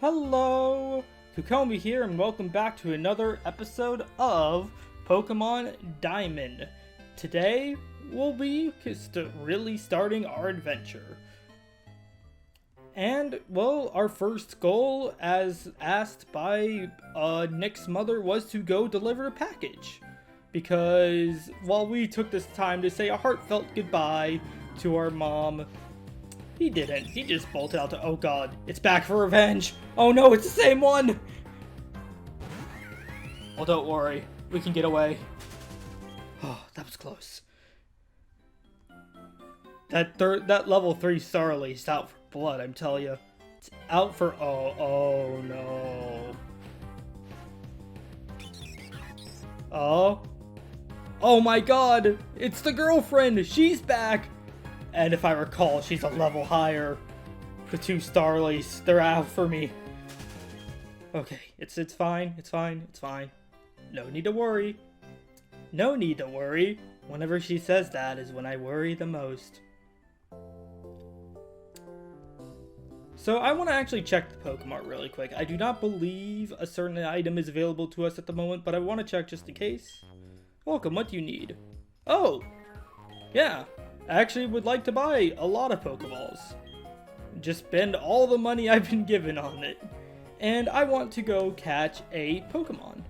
Hello! Kukomi here, and welcome back to another episode of Pokemon Diamond. Today, we'll be really starting our adventure. And, well, our first goal, as asked by Nick's mother, was to go deliver a package. Because while we took this time to say a heartfelt goodbye to our mom, he didn't. He just bolted out to, oh god, it's back for revenge. Oh no, it's the same one. Well, don't worry. We can get away. Oh, that was close. That level 3 Starly's out for blood, I'm telling you. It's out for, oh no. Oh my god, it's the girlfriend. She's back. And if I recall, she's a level higher. The two Starlies, they're out for me. Okay, it's fine, it's fine. No need to worry. No need to worry. Whenever she says that is when I worry the most. So I want to actually check the Pokemon really quick. I do not believe a certain item is available to us at the moment, but I want to check just in case. Welcome, what do you need? Oh! Yeah, I actually would like to buy a lot of Pokeballs. Just spend all the money I've been given on it. And I want to go catch a Pokemon.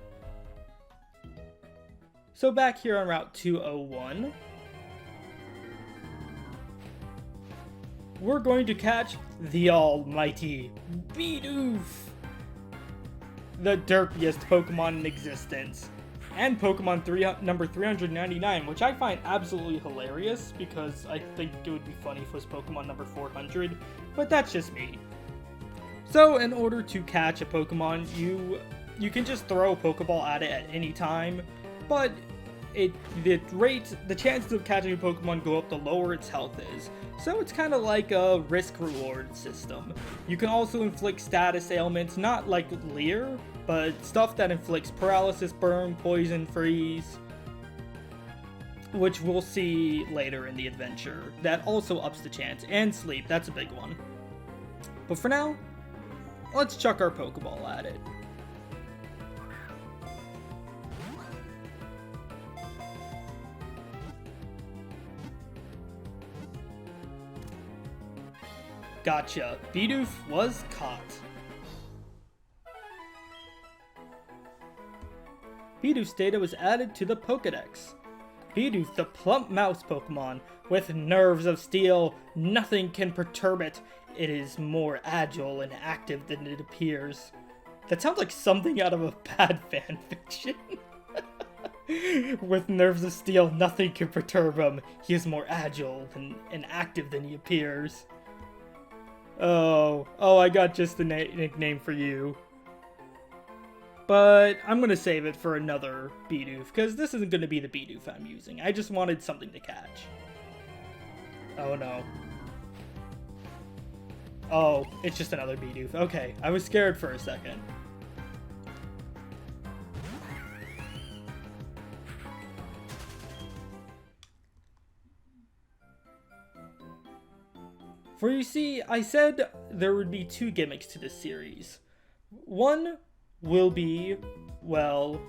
So back here on Route 201, we're going to catch the almighty Bidoof, the derpiest Pokemon in existence, and Pokemon number 399, which I find absolutely hilarious because I think it would be funny if it was Pokemon number 400, but that's just me. So in order to catch a Pokemon, you can just throw a Pokeball at it at any time, but the chances of catching a Pokemon go up the lower its health is. So it's kind of like a risk-reward system. You can also inflict status ailments, not like Leer, but stuff that inflicts paralysis, burn, poison, freeze, which we'll see later in the adventure. That also ups the chance, and sleep, that's a big one. But for now, let's chuck our Pokeball at it. Gotcha. Bidoof was caught. Bidoof's data was added to the Pokedex. Bidoof, the plump mouse Pokemon, with nerves of steel, nothing can perturb it. It is more agile and active than it appears. That sounds like something out of a bad fanfiction. With nerves of steel, nothing can perturb him. He is more agile and active than he appears. Oh, I got just the nickname for you. But I'm going to save it for another Bidoof, because this isn't going to be the Bidoof I'm using. I just wanted something to catch. Oh no. Oh, it's just another Bidoof. Okay, I was scared for a second. For you see, I said there would be 2 gimmicks to this series. One will be, well,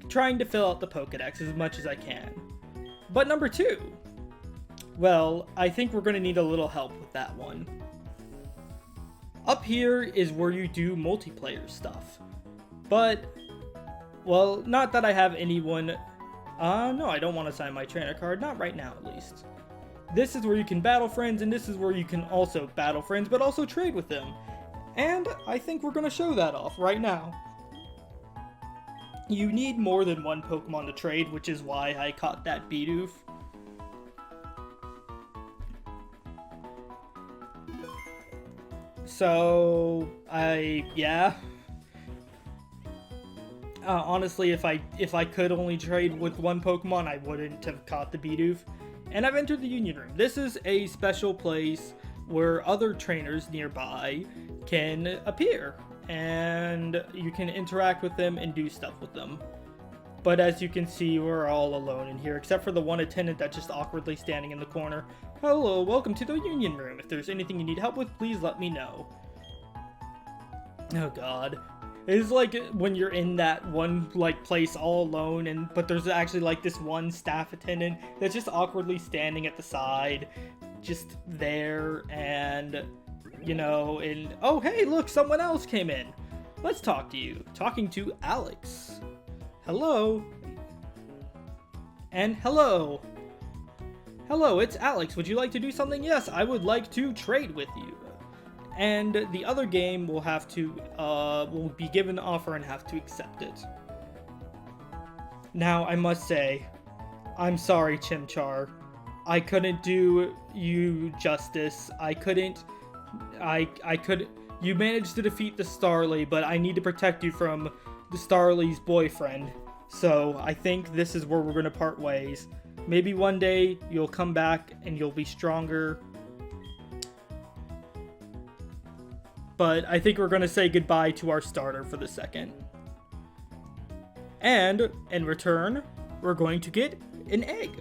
trying to fill out the Pokedex as much as I can. But number 2, well, I think we're going to need a little help with that one. Up here is where you do multiplayer stuff. But, well, not that I have anyone... no, I don't want to sign my trainer card, not right now at least. This is where you can battle friends, and this is where you can also battle friends, but also trade with them. And I think we're going to show that off right now. You need more than one Pokemon to trade, which is why I caught that Bidoof. So, yeah. Honestly, if I could only trade with one Pokemon, I wouldn't have caught the Bidoof. And I've entered the Union Room. This is a special place where other trainers nearby can appear. And you can interact with them and do stuff with them. But as you can see, we're all alone in here, except for the one attendant that's just awkwardly standing in the corner. Hello, welcome to the Union Room. If there's anything you need help with, please let me know. Oh god. It's like when you're in that one like place all alone, but there's actually like this one staff attendant that's just awkwardly standing at the side, just there, and you know, and oh hey, look, someone else came in. Let's talk to you. Talking to Alex. Hello. And hello. Hello, it's Alex. Would you like to do something? Yes, I would like to trade with you. And the other game will have to, will be given an offer and have to accept it. Now, I must say, I'm sorry, Chimchar. I couldn't do you justice. You managed to defeat the Starly, but I need to protect you from the Starly's boyfriend. So, I think this is where we're gonna part ways. Maybe one day, you'll come back and you'll be stronger. But I think we're going to say goodbye to our starter for the second. And, in return, we're going to get an egg.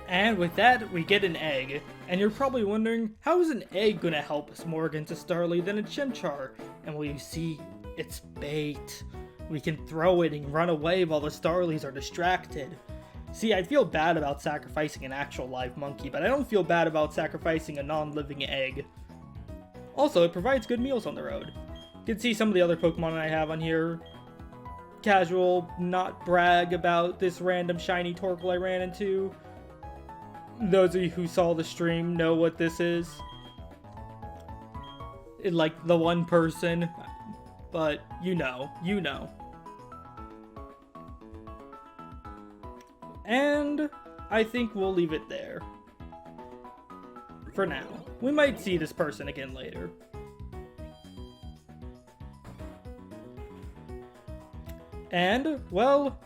And with that, we get an egg. And you're probably wondering, how is an egg gonna help us more against a Starly than a Chimchar? And well, you see, it's bait. We can throw it and run away while the Starlies are distracted. See, I feel bad about sacrificing an actual live monkey, but I don't feel bad about sacrificing a non-living egg. Also, it provides good meals on the road. You can see some of the other Pokemon I have on here. Casual, not brag about this random shiny Torkoal I ran into. Those of you who saw the stream know what this is. Like the one person, but you know. And I think we'll leave it there. For now. We might see this person again later. And, well,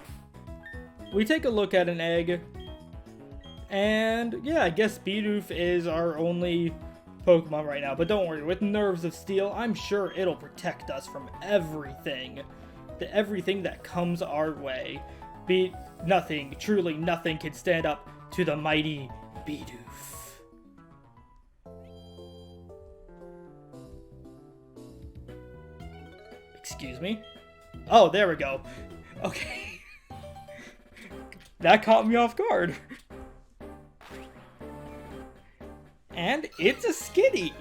we take a look at an egg. And, yeah, I guess Bidoof is our only Pokemon right now. But don't worry, with Nerves of Steel, I'm sure it'll protect us from everything. Everything that comes our way. Nothing, truly nothing can stand up to the mighty Bidoof. Excuse me? Oh, there we go. Okay. That caught me off guard. And it's a Skitty!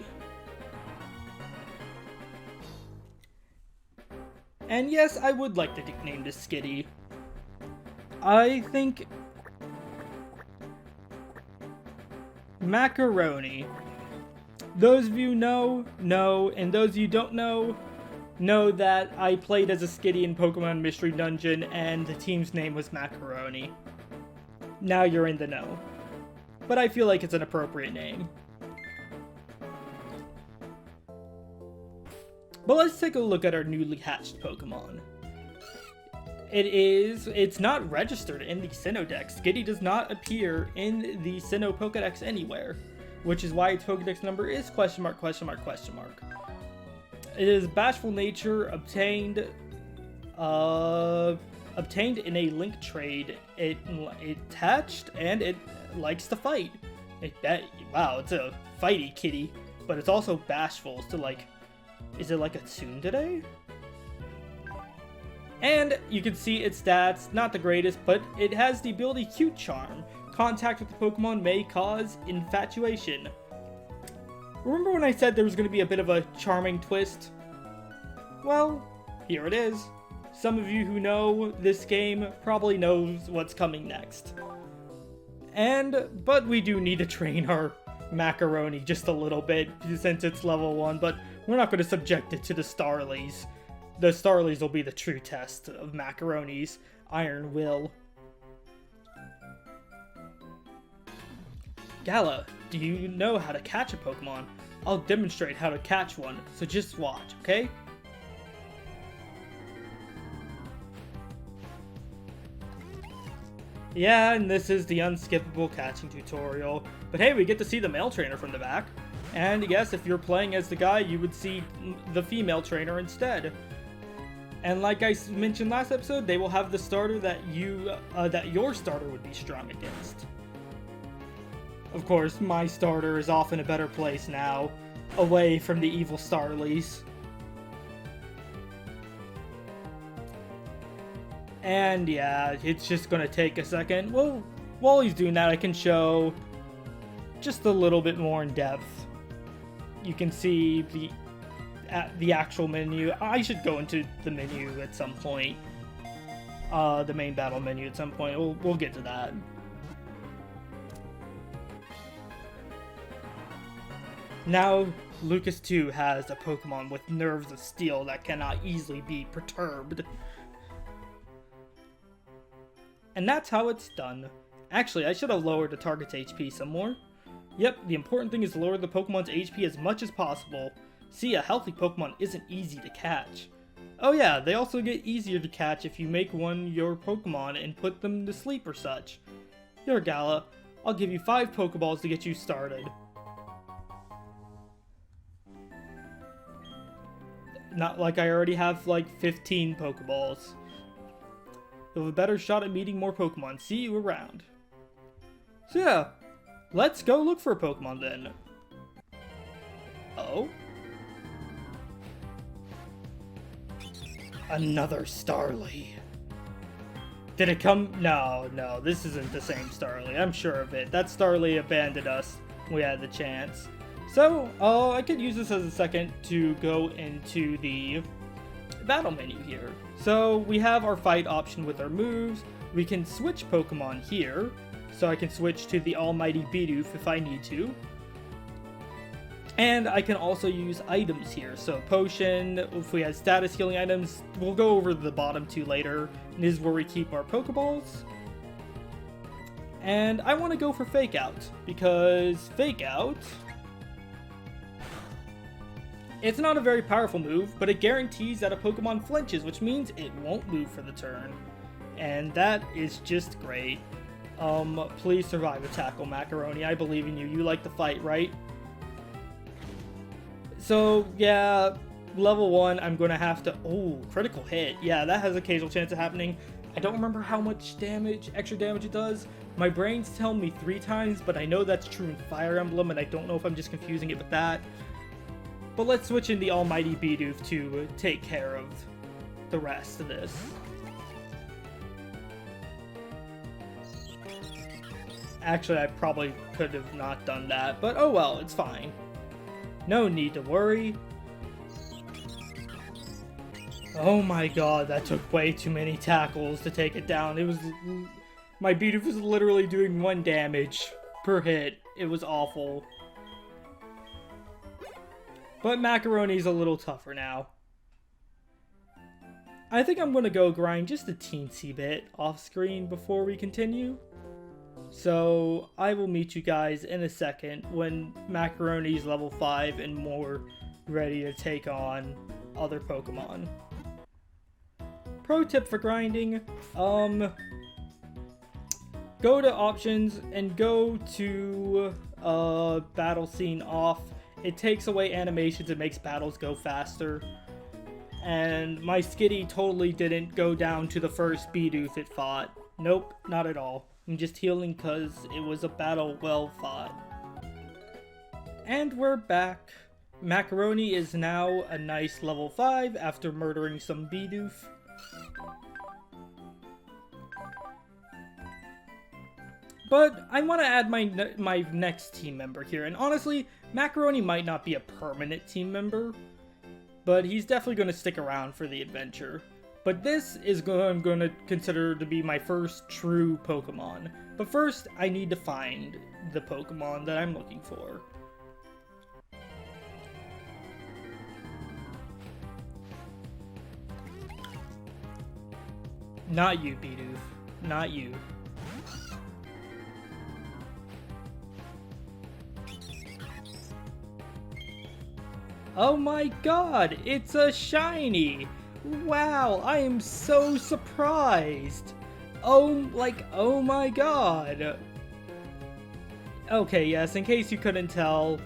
And yes, I would like to nickname this Skitty. I think... Macaroni. Those of you know, and those of you don't know that I played as a Skitty in Pokemon Mystery Dungeon, and the team's name was Macaroni. Now you're in the know. But I feel like it's an appropriate name. But let's take a look at our newly hatched Pokemon. It's not registered in the Sinnoh Dex. Skitty does not appear in the Sinnoh Pokedex anywhere, which is why its Pokedex number is question mark, question mark, question mark. It is Bashful Nature, obtained in a link trade. It hatched, and it likes to fight. Wow, it's a fighty kitty, but it's also bashful, so like, is it like a tsundere? And you can see its stats, not the greatest, but it has the ability Cute Charm. Contact with the Pokemon may cause infatuation. Remember when I said there was going to be a bit of a charming twist? Well, here it is. Some of you who know this game probably knows what's coming next. But we do need to train our Macaroni just a little bit since it's level 1, but we're not going to subject it to the Starlies. The Starlies will be the true test of Macaroni's. Iron Will. Gala, do you know how to catch a Pokemon? I'll demonstrate how to catch one, so just watch, okay? Yeah, and this is the unskippable catching tutorial. But hey, we get to see the male trainer from the back. And yes, if you're playing as the guy, you would see the female trainer instead. And like I mentioned last episode, they will have the starter that your starter would be strong against. Of course, my starter is off in a better place now, away from the evil Starlies. And yeah, it's just gonna take a second. Well, while he's doing that, I can show just a little bit more in depth. You can see the actual menu. I should go into the menu at some point. The main battle menu at some point. We'll get to that. Now, Lucas 2 has a Pokemon with nerves of steel that cannot easily be perturbed. And that's how it's done. Actually, I should have lowered the target's HP some more. Yep, the important thing is to lower the Pokemon's HP as much as possible. See, a healthy Pokemon isn't easy to catch. Oh yeah, they also get easier to catch if you make one your Pokemon and put them to sleep or such. Here, Gala, I'll give you 5 Pokeballs to get you started. Not like I already have like 15 Pokeballs. You'll have a better shot at meeting more Pokemon. See you around. So yeah, let's go look for a Pokemon then. Oh? Another Starly. Did it come? No, this isn't the same Starly. I'm sure of it. That Starly abandoned us when we had the chance. So, I could use this as a second to go into the battle menu here. So, we have our fight option with our moves. We can switch Pokemon here. So I can switch to the almighty Bidoof if I need to. And I can also use items here. So potion, if we have status healing items, we'll go over the bottom 2 later. And this is where we keep our Pokeballs. And I want to go for Fake Out, because Fake Out, it's not a very powerful move, but it guarantees that a Pokemon flinches, which means it won't move for the turn. And that is just great. Please survive a tackle, Macaroni. I believe in you. You like to fight, right? So, yeah, level 1, I'm going to have to... Oh, critical hit. Yeah, that has occasional chance of happening. I don't remember how much damage, extra damage it does. My brain's telling me 3 times, but I know that's true in Fire Emblem, and I don't know if I'm just confusing it with that. But let's switch in the almighty Bidoof to take care of the rest of this. Actually, I probably could have not done that, but oh well, it's fine. No need to worry. Oh my god, that took way too many tackles to take it down. It was... My Bidoof was literally doing 1 damage per hit. It was awful. But Macaroni's a little tougher now. I think I'm gonna go grind just a teensy bit off screen before we continue. So, I will meet you guys in a second when Macaroni's level 5 and more ready to take on other Pokemon. Pro tip for grinding, go to options and go to battle scene off. It takes away animations, it makes battles go faster. And my Skitty totally didn't go down to the first Bidoof it fought. Nope, not at all. I'm just healing because it was a battle well fought. And we're back. Macaroni is now a nice level 5 after murdering some Bidoof. But I want to add my next team member here, and honestly, Macaroni might not be a permanent team member, but he's definitely going to stick around for the adventure. But this is I'm going to consider to be my first true Pokemon. But first, I need to find the Pokemon that I'm looking for. Not you, Bidoof. Not you. Oh my god, it's a shiny! Wow, I am so surprised! Oh my god! Okay, yes, in case you couldn't tell,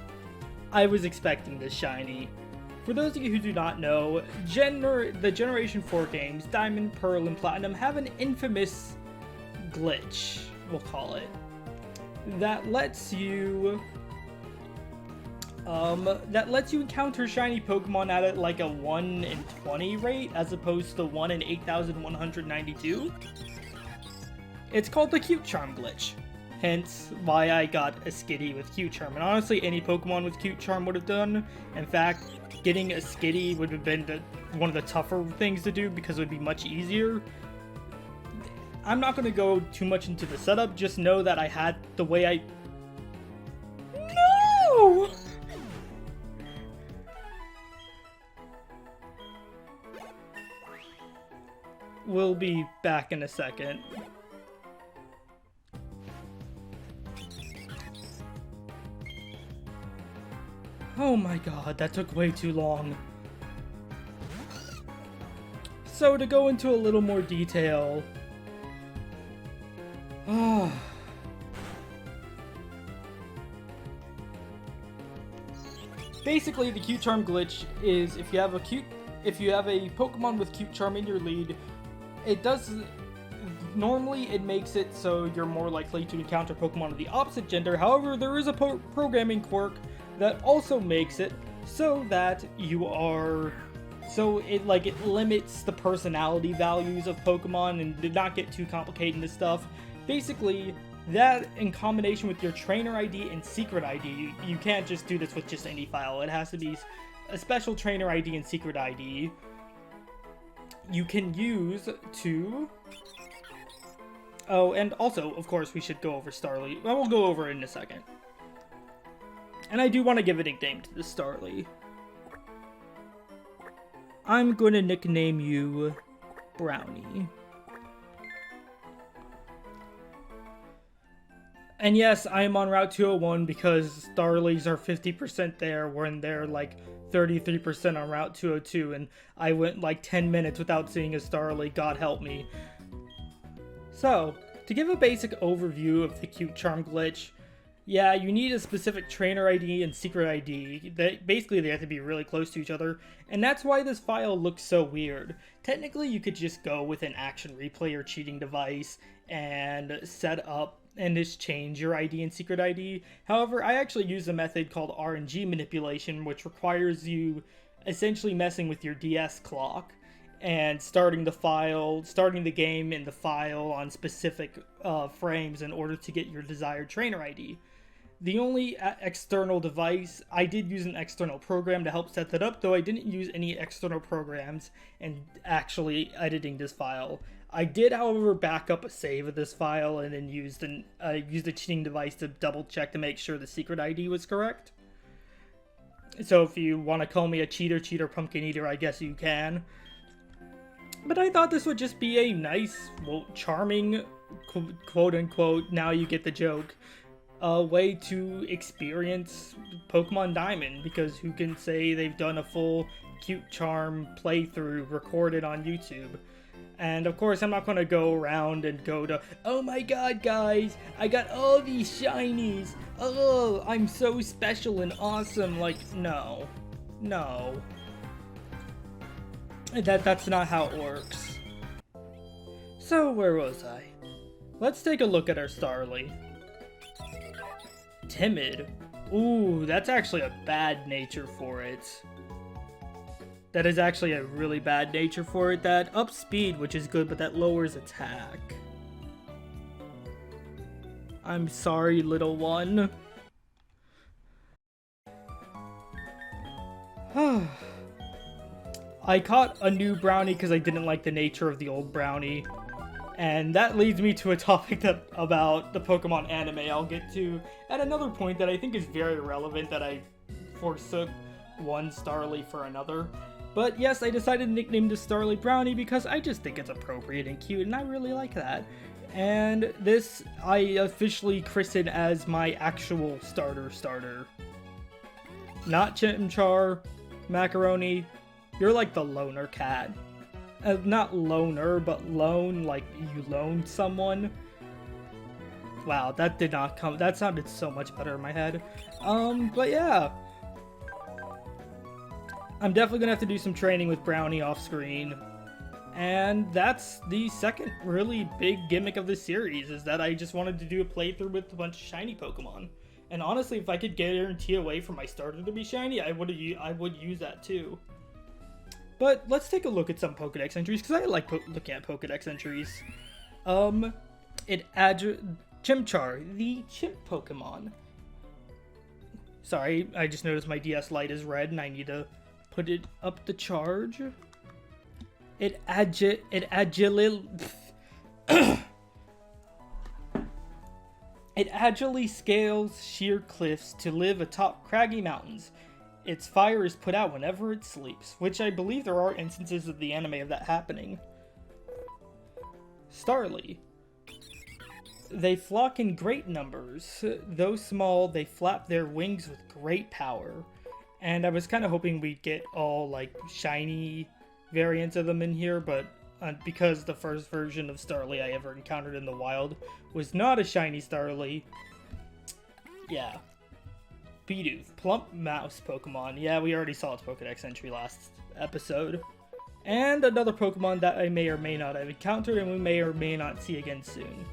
I was expecting this shiny. For those of you who do not know, the Generation 4 games, Diamond, Pearl, and Platinum, have an infamous glitch, we'll call it, that lets you encounter shiny Pokemon at like a 1 in 20 rate as opposed to 1 in 8,192. It's called the Cute Charm glitch. Hence why I got a Skitty with Cute Charm. And honestly, any Pokemon with Cute Charm would have done. In fact, getting a Skitty would have been one of the tougher things to do because it would be much easier. I'm not going to go too much into the setup. Just know that I had the way I... No! We'll be back in a second. Oh my god, that took way too long. So to go into a little more detail... Basically, the Cute Charm glitch is if you have a Pokemon with Cute Charm in your lead, normally it makes it so you're more likely to encounter Pokemon of the opposite gender. However, there is a programming quirk that also makes it so that it limits the personality values of Pokemon and did not get too complicated in this stuff. Basically, that in combination with your trainer ID and secret ID, you can't just do this with just any file. It has to be a special trainer ID and secret ID you can use to... Oh, and also, of course, we should go over Starly. Well, we'll go over it in a second. And I do want to give a nickname to the Starly. I'm going to nickname you Brownie. And yes, I am on Route 201 because Starlies are 50% there when they're like 33% on Route 202, and I went like 10 minutes without seeing a Starly, god help me. So, to give a basic overview of the Cute Charm glitch, yeah, you need a specific trainer ID and secret ID. Basically, they have to be really close to each other, and that's why this file looks so weird. Technically, you could just go with an action replay or cheating device and set up and just change your ID and secret ID. However, I actually use a method called RNG manipulation, which requires you essentially messing with your DS clock and starting the game in the file on specific frames in order to get your desired trainer ID. The only external device, I did use an external program to help set that up, though I didn't use any external programs in actually editing this file. I did, however, back up a save of this file and then used a cheating device to double check to make sure the secret ID was correct. So if you want to call me a cheater, pumpkin eater, I guess you can. But I thought this would just be a nice, well, charming, quote-unquote, now you get the joke, way to experience Pokemon Diamond, because who can say they've done a full Cute Charm playthrough recorded on YouTube? And of course, I'm not going to go around and go to, oh my god, guys, I got all these shinies, oh, I'm so special and awesome. Like, no. That's not how it works. So, where was I? Let's take a look at our Starly. Timid. Ooh, that's actually a bad nature for it. That is actually a really bad nature for it. That ups speed, which is good, but that lowers attack. I'm sorry, little one. I caught a new Brownie because I didn't like the nature of the old Brownie. And that leads me to a topic about the Pokemon anime I'll get to at another point that I think is very relevant, that I forsook one Starly for another. But yes, I decided to nickname this Starly Brownie because I just think it's appropriate and cute, and I really like that. And this I officially christened as my actual starter. Not Chimchar, Macaroni. You're like the loner cat. Not loner, but lone, like you loaned someone. Wow, that did not come. That sounded so much better in my head. But yeah. I'm definitely gonna have to do some training with Brownie off screen. And that's the second really big gimmick of this series, is that I just wanted to do a playthrough with a bunch of shiny Pokemon. And honestly, if I could guarantee a way for my starter to be shiny, I would use that too. But let's take a look at some Pokedex entries, because I like looking at Pokedex entries. Chimchar, the chimp Pokemon. Sorry, I just noticed my DS light is red and I need to put it up the charge. It agilely scales sheer cliffs to live atop craggy mountains. Its fire is put out whenever it sleeps, which I believe there are instances of the anime of that happening. Starly. They flock in great numbers. Though small, they flap their wings with great power. And I was kind of hoping we'd get all, like, shiny variants of them in here, but because the first version of Starly I ever encountered in the wild was not a shiny Starly. Yeah. Bidoof, plump mouse Pokemon. Yeah, we already saw its Pokedex entry last episode. And another Pokemon that I may or may not have encountered and we may or may not see again soon.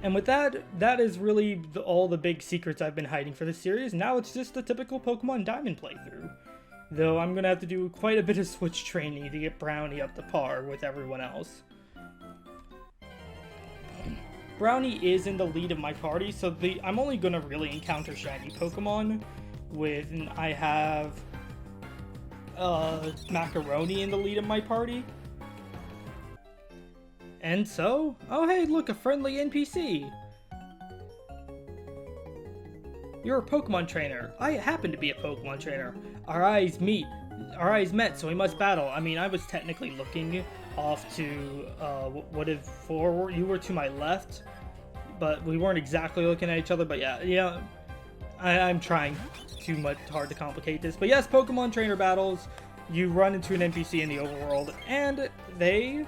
And with that, that is really all the big secrets I've been hiding for this series. Now it's just a typical Pokemon Diamond playthrough. Though I'm going to have to do quite a bit of switch training to get Brownie up to par with everyone else. Brownie is in the lead of my party, so I'm only going to really encounter shiny Pokemon when I have Macaroni in the lead of my party. And so, oh hey, look, a friendly NPC. You're a Pokemon trainer. I happen to be a Pokemon trainer. Our eyes met, so we must battle. I mean, I was technically looking off to, what if forward? You were to my left, but we weren't exactly looking at each other, but yeah, I'm trying hard to complicate this. But yes, Pokemon trainer battles. You run into an NPC in the overworld, and they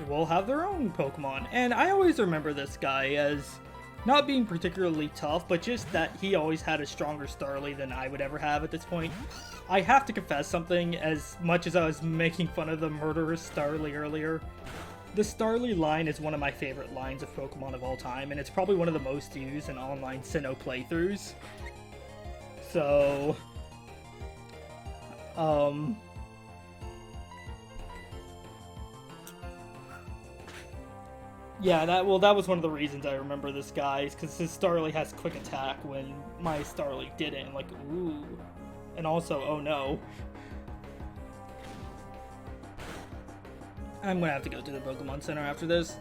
will have their own Pokemon. And I always remember this guy as not being particularly tough, but just that he always had a stronger Starly than I would ever have at this point. I have to confess something, as much as I was making fun of the murderous Starly earlier. The Starly line is one of my favorite lines of Pokemon of all time, and it's probably one of the most used in online Sinnoh playthroughs. So, yeah, that was one of the reasons I remember this guy, is because his Starly has quick attack when my Starly didn't. Like, ooh. And also, oh no. I'm gonna have to go to the Pokemon Center after this.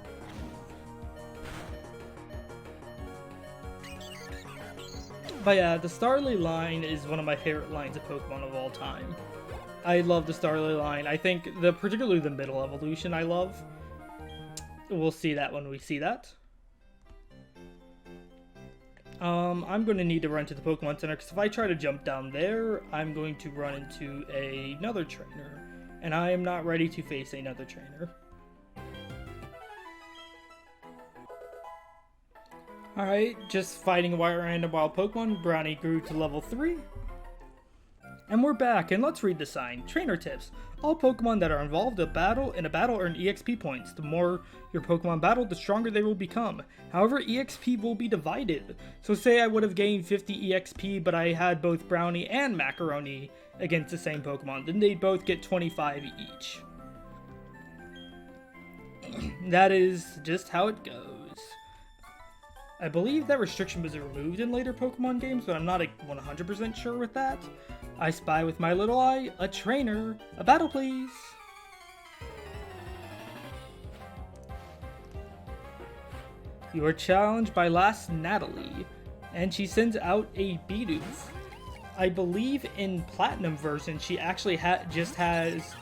But yeah, the Starly line is one of my favorite lines of Pokemon of all time. I love the Starly line. I think particularly the middle evolution I love. We'll see that when we see that. I'm going to need to run to the Pokemon Center, because if I try to jump down there, I'm going to run into another trainer. And I am not ready to face another trainer. Alright, just fighting a random wild Pokemon. Brownie grew to level 3. And we're back, and let's read the sign. Trainer tips. All Pokemon that are involved in a battle earn EXP points. The more your Pokemon battle, the stronger they will become. However, EXP will be divided. So say I would have gained 50 EXP, but I had both Brownie and Macaroni against the same Pokemon. Then they'd both get 25 each. That is just how it goes. I believe that restriction was removed in later Pokemon games, but I'm not 100% sure with that. I spy with my little eye a trainer. A battle, please. You are challenged by Last Natalie, and she sends out a Bidoof. I believe in Platinum version, she actually just has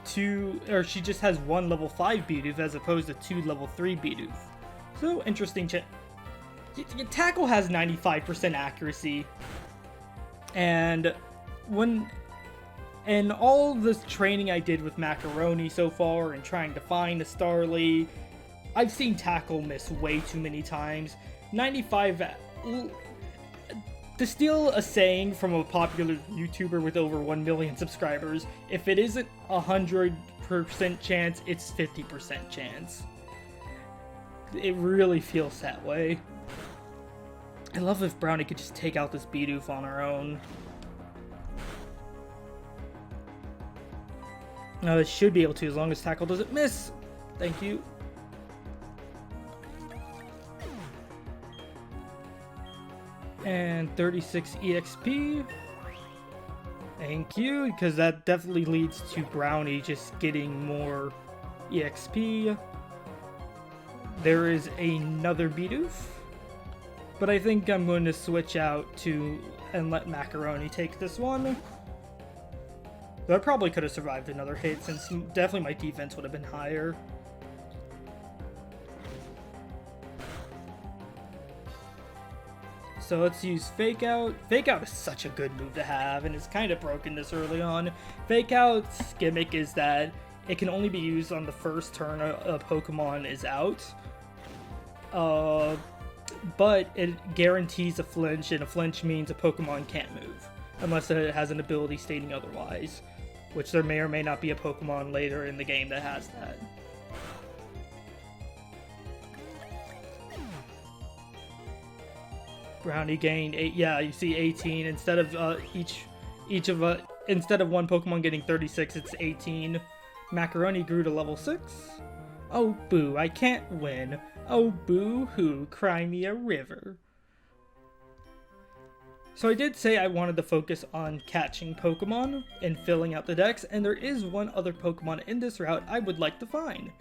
she just has one level 5 Bidoof as opposed to 2 level 3 Bidoof. So interesting. Your tackle has 95% accuracy, and all this training I did with Macaroni so far and trying to find a Starly, I've seen tackle miss way too many times. 95. To steal a saying from a popular YouTuber with over 1 million subscribers, if it isn't 100% chance, it's 50% chance. It really feels that way. I love if Brownie could just take out this Bidoof on her own. No, it should be able to, as long as tackle doesn't miss. Thank you. And 36 EXP. Thank you, because that definitely leads to Brownie just getting more EXP. There is another Bidoof, but I think I'm going to switch out and let Macaroni take this one. Though I probably could have survived another hit, since definitely my defense would have been higher. So let's use Fake Out. Fake Out is such a good move to have, and it's kind of broken this early on. Fake Out's gimmick is that it can only be used on the first turn a Pokemon is out. But it guarantees a flinch, and a flinch means a Pokemon can't move, unless it has an ability stating otherwise, which there may or may not be a Pokemon later in the game that has that. Brownie gained 8. Yeah, you see 18 instead of instead of one Pokemon getting 36, it's 18. Macaroni grew to level 6. Oh boo, I can't win. Oh boo hoo, cry me a river. So I did say I wanted to focus on catching Pokemon and filling out the decks, and there is one other Pokemon in this route I would like to find.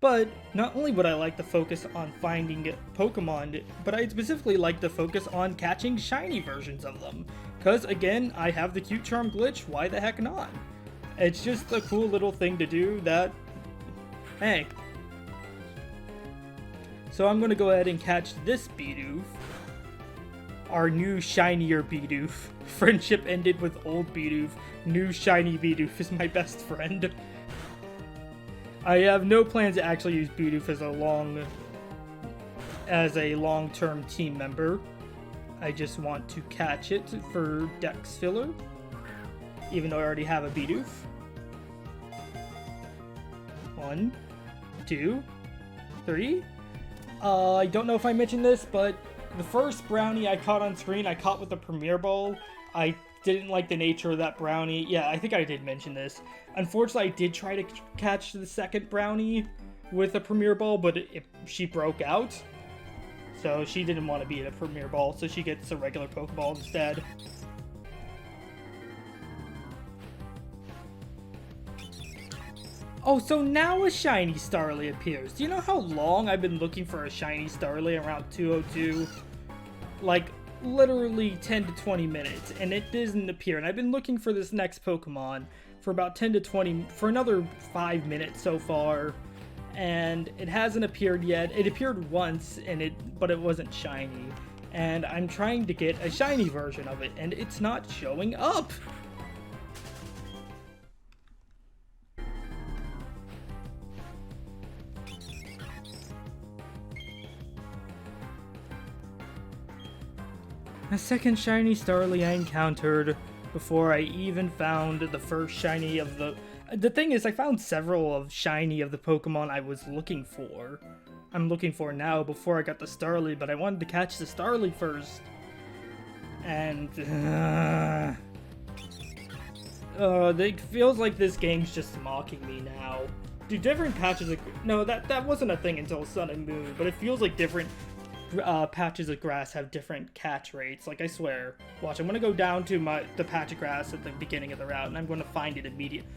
But not only would I like to focus on finding Pokemon, but I'd specifically like to focus on catching shiny versions of them. Because again, I have the Cute Charm glitch, why the heck not? It's just a cool little thing to do that, hey. So I'm going to go ahead and catch this Bidoof. Our new shinier Bidoof. Friendship ended with old Bidoof. New shiny Bidoof is my best friend. I have no plans to actually use Bidoof as a long-term team member. I just want to catch it for Dex filler, even though I already have a Bidoof. 1, 2, 3. I don't know if I mentioned this, but the first Brownie I caught on screen, I caught with the Premier Ball. I didn't like the nature of that Brownie. Yeah, I think I did mention this. Unfortunately, I did try to catch the second Brownie with a Premier Ball, but she broke out. So she didn't want to be in a Premier Ball, so she gets a regular Pokeball instead. Oh, so now a shiny Starly appears. Do you know how long I've been looking for a shiny Starly around 202? Like, literally 10 to 20 minutes, and it doesn't appear. And I've been looking for this next Pokemon for about 10 to 20, for another 5 minutes so far, and it hasn't appeared yet. It appeared once, but it wasn't shiny. And I'm trying to get a shiny version of it, and it's not showing up. A second shiny Starly I encountered before I even found the first shiny of the... The thing is, I found several of shiny of the Pokemon I was looking for. I'm looking for now before I got the Starly, but I wanted to catch the Starly first. And... it feels like this game's just mocking me now. Do different patches of... No, that wasn't a thing until Sun and Moon, but it feels like different... patches of grass have different catch rates. Like, I swear. Watch, I'm gonna go down to the patch of grass at the beginning of the route, and I'm gonna find it immediately.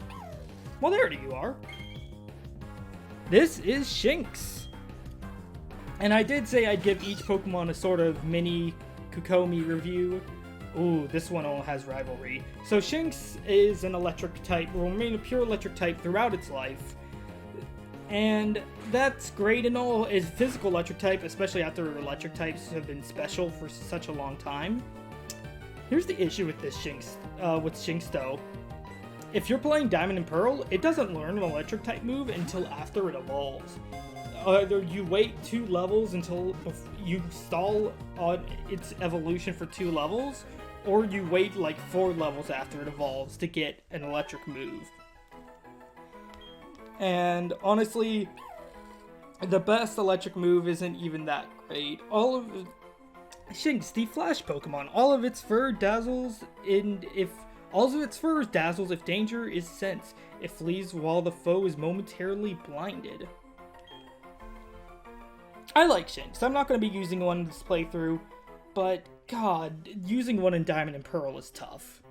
Well, there you are. This is Shinx. And I did say I'd give each Pokemon a sort of mini Kokomi review. Ooh, this one all has rivalry. So Shinx is an electric type, will remain a pure electric type throughout its life. And that's great and all, is physical electric type, especially after electric types have been special for such a long time. Here's the issue with this Shinx though. If you're playing Diamond and Pearl, it doesn't learn an electric type move until after it evolves. Either you wait 2 levels until you stall on its evolution for 2 levels, or you wait like 4 levels after it evolves to get an electric move. And honestly, the best electric move isn't even that great. All of Shinx, the Flash Pokemon, all of its fur dazzles if danger is sensed. It flees while the foe is momentarily blinded. I like Shinx. I'm not going to be using one in this playthrough, but god, using one in Diamond and Pearl is tough.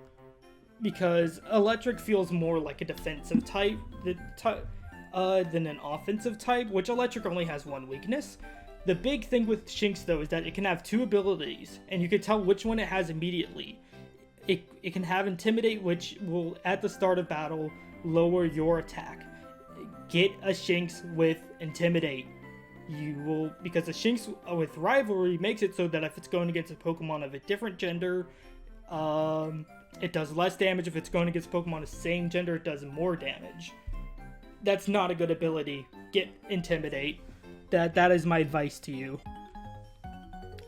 Because electric feels more like a defensive type than an offensive type, which electric only has 1 weakness. The big thing with Shinx though is that it can have 2 abilities, and you can tell which one it has immediately. It can have Intimidate, which will, at the start of battle, lower your attack. Get a Shinx with Intimidate. Because the Shinx with Rivalry makes it so that if it's going against a Pokemon of a different gender, it does less damage. If it's going against a Pokemon of the same gender, it does more damage. That's not a good ability. Get Intimidate. That is my advice to you.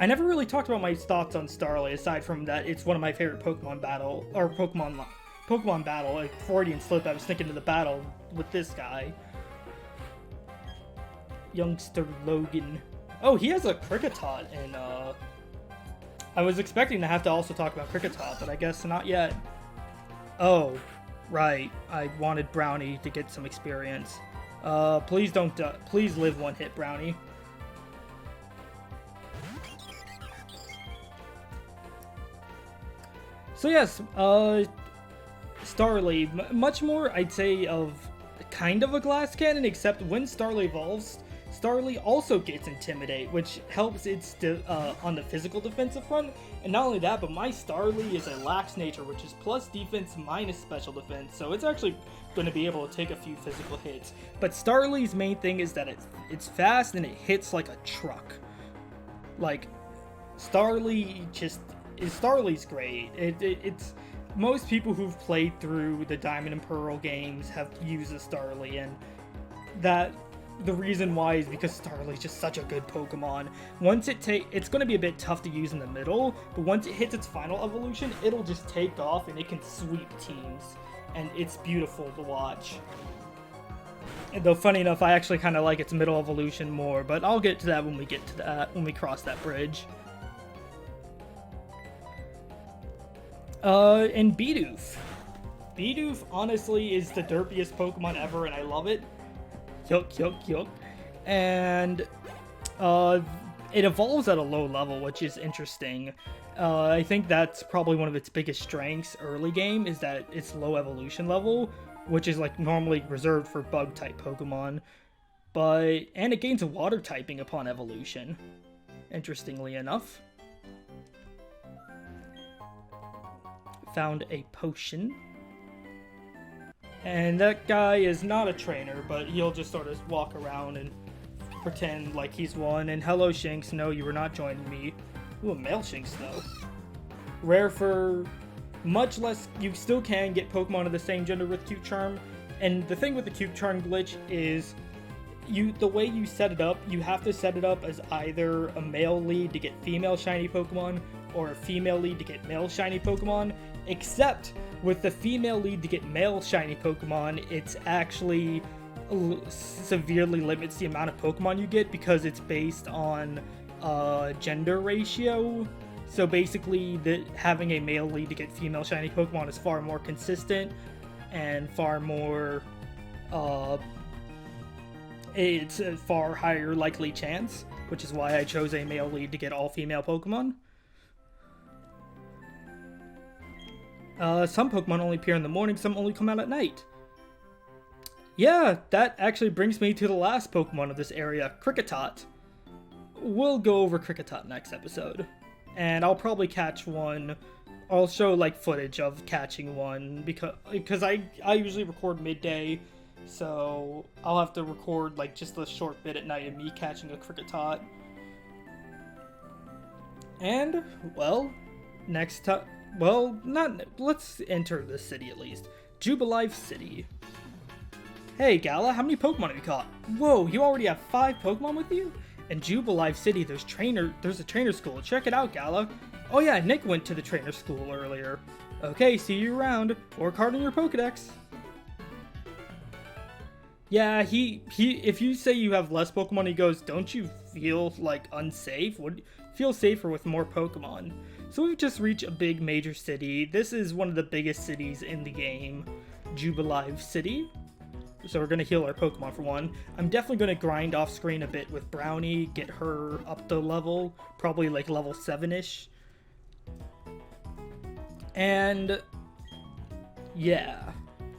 I never really talked about my thoughts on Starly, aside from that it's one of my favorite Pokemon battle. Like Freudian slip, I was thinking of the battle with this guy. Youngster Logan. Oh, he has a Kricketot, and I was expecting to have to also talk about Kricketot, but I guess not yet. Oh, right. I wanted Brownie to get some experience. Please don't, please live 1 hit, Brownie. So yes, Starly, much more, I'd say, of kind of a glass cannon, except when Starly evolves, Starly also gets Intimidate, which helps its on the physical defensive front. And not only that, but my Starly is a lax nature, which is plus defense minus special defense, so it's actually going to be able to take a few physical hits. But Starly's main thing is that it's fast and it hits like a truck. Like, Starly's great. It's most people who've played through the Diamond and Pearl games have used a Starly, and that the reason why is because Starly's just such a good Pokemon. Once it's going to be a bit tough to use in the middle, but once it hits its final evolution, it'll just take off and it can sweep teams, and it's beautiful to watch. And though funny enough, I actually kind of like its middle evolution more, but I'll get to that when we cross that bridge. And Bidoof. Bidoof honestly is the derpiest Pokemon ever, and I love it. Yuck. And it evolves at a low level, which is interesting. I think that's probably one of its biggest strengths early game, is that its low evolution level, which is like normally reserved for bug type Pokemon. And it gains a water typing upon evolution, interestingly enough. Found a potion. And that guy is not a trainer, but he'll just sort of walk around and pretend like he's one. And hello, Shinx. No, you were not joining me. Ooh, a male Shinx, though. Rare for much less. You still can get Pokemon of the same gender with Cute Charm. And the thing with the Cute Charm glitch is the way you set it up, you have to set it up as either a male lead to get female shiny Pokemon, or a female lead to get male shiny Pokemon. Except with the female lead to get male shiny Pokemon, it's actually severely limits the amount of Pokemon you get, because it's based on gender ratio. So basically, having a male lead to get female shiny Pokemon is far more consistent and far more it's a far higher likely chance, which is why I chose a male lead to get all female Pokemon. Some Pokemon only appear in the morning, some only come out at night. Yeah, that actually brings me to the last Pokemon of this area, Kricketot. We'll go over Kricketot next episode. And I'll probably catch one I'll show like footage of catching one because I usually record midday, so I'll have to record like just a short bit at night of me catching a cricket tot. And well, next time, well, not let's enter this city at least. Jubilife City. Hey Gala, how many Pokemon have you caught? Whoa, you already have 5 Pokemon with you? In Jubilife City, there's a trainer school. Check it out, Gala. Oh yeah, Nick went to the trainer school earlier. Okay, see you around. Work hard on your Pokedex. Yeah, he if you say you have less Pokemon, he goes, don't you feel like unsafe? Would feel safer with more Pokemon. So we've just reached a big major city. This is one of the biggest cities in the game, Jubilife City. So we're going to heal our Pokemon for one. I'm definitely going to grind off screen a bit with Brownie, get her up to level, probably like level 7-ish. And yeah,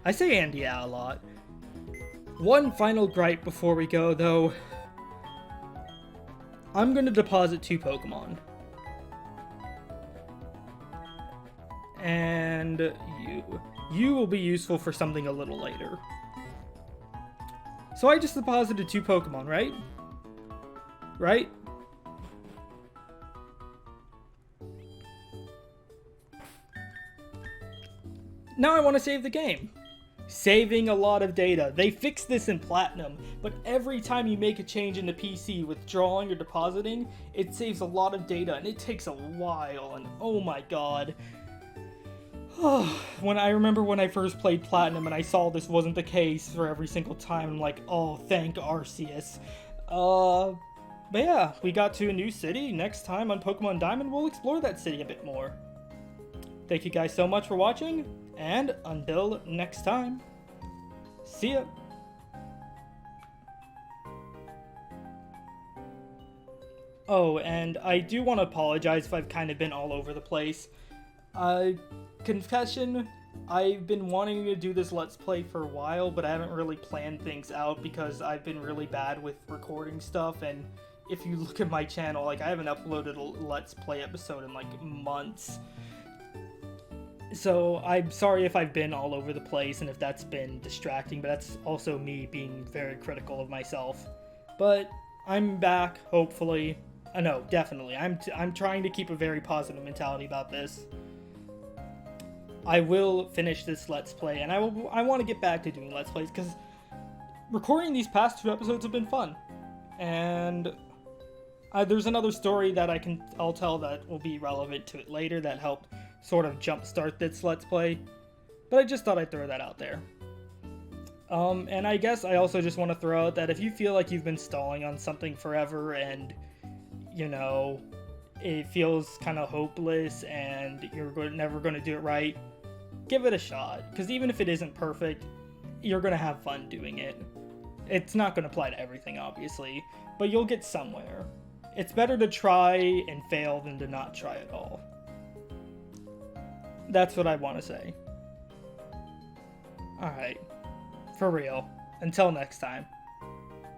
I say and yeah a lot. One final gripe before we go though. I'm going to deposit 2 Pokemon. And you will be useful for something a little later. So I just deposited 2 Pokemon, right? Right? Now I want to save the game. Saving a lot of data. They fixed this in Platinum, but every time you make a change in the PC, withdrawing or depositing, it saves a lot of data, and it takes a while, and oh my god. When I remember when I first played Platinum and I saw this wasn't the case for every single time, I'm like, oh, thank Arceus. But yeah, we got to a new city. Next time on Pokemon Diamond, we'll explore that city a bit more. Thank you guys so much for watching, and until next time, see ya. Oh, and I do want to apologize if I've kind of been all over the place. Confession, I've been wanting to do this Let's Play for a while, but I haven't really planned things out because I've been really bad with recording stuff, and if you look at my channel, like, I haven't uploaded a Let's Play episode in, like, months. So, I'm sorry if I've been all over the place and if that's been distracting, but that's also me being very critical of myself. But, I'm back, hopefully. No, definitely. I'm trying to keep a very positive mentality about this. I will finish this Let's Play, and I want to get back to doing Let's Plays, because recording these past 2 episodes have been fun. And there's another story that I'll tell that will be relevant to it later that helped sort of jumpstart this Let's Play. But I just thought I'd throw that out there. And I guess I also just want to throw out that if you feel like you've been stalling on something forever and, you know, it feels kind of hopeless and you're never going to do it right, give it a shot. Because even if it isn't perfect, you're going to have fun doing it. It's not going to apply to everything, obviously, but you'll get somewhere. It's better to try and fail than to not try at all. That's what I want to say. Alright. For real. Until next time.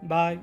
Bye.